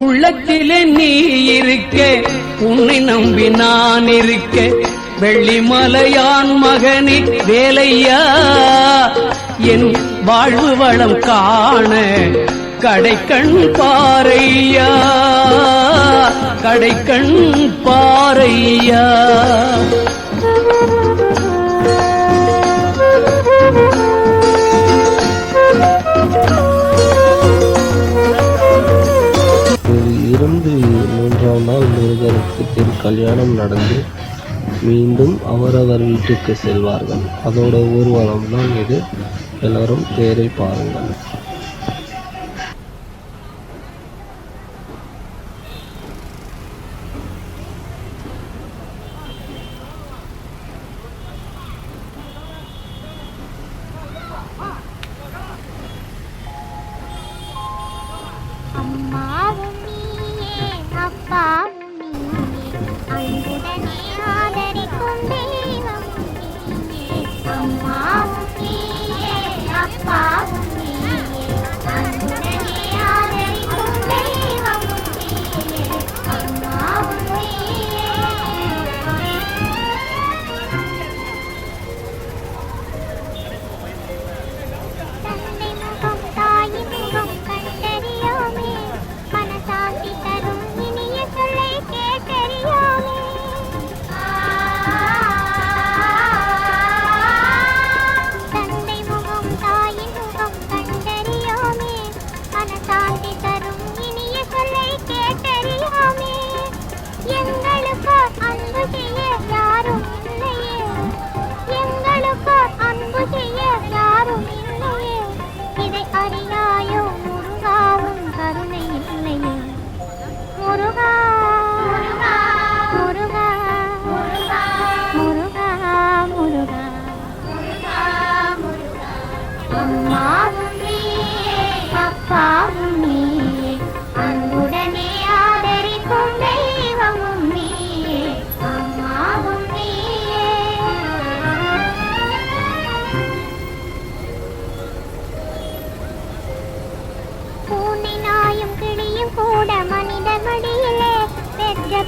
உள்ளத்திலே நீ இருக்க, உன்னை நம்பி நான் இருக்க, வெள்ளிமலையான் மகனே வேலையா, என் வாழ்வு வளம் காண கடைக்கண் பாரையா, கடைக்கண் பாரையா. இருந்து 3ஆம் நாள் முருகனுக்கு திருக்கல்யாணம் நடந்து மீண்டும் அவரவர் வீட்டுக்கு செல்வார்கள். அதோட ஊர்வலம் தான் இது. எல்லாரும் தேரை பாருங்கள்.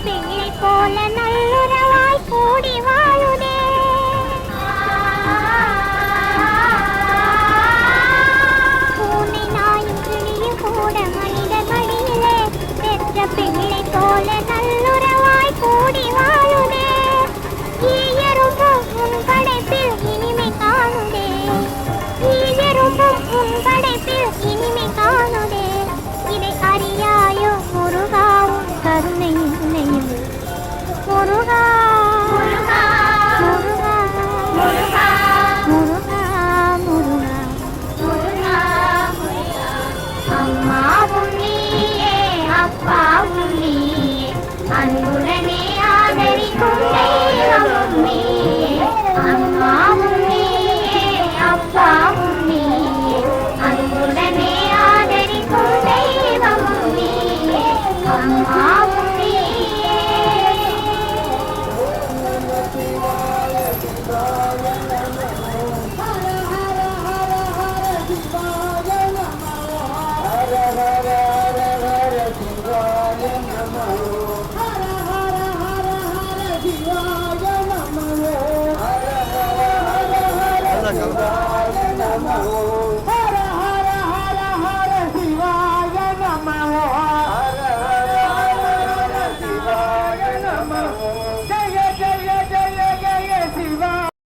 பிள்ளை போல நல்லுறவாய் கூடி வாழுதே. பூனை நாயும் கிளியும் கூட மனித மடியிலே பெற்ற பிள்ளை போல நல்லுறவாய் கூடி வாழுதே. ஈயரும்பும் உன் படைப்பில் இனிமை காணுதே, ஈயரும்பும் உன் படைப்பில் இனிமை காணுதே. இதை அறியாயோ முருகாவும் கருணை இல்லையும் முருகா, முருகா, முருகா, முருகா, முருகா, முருகா, முருகா, முருகா. அம்மாவும் நீயே அப்பாவும் நீயே, அன்புடனே ஆதரிக்கும் தெய்வமும் நீயே. அம்மாவும் நீயே அப்பாவும் நீயே, அன்புடனே ஆதரிக்கும் தெய்வமும் நீயே. அம்மா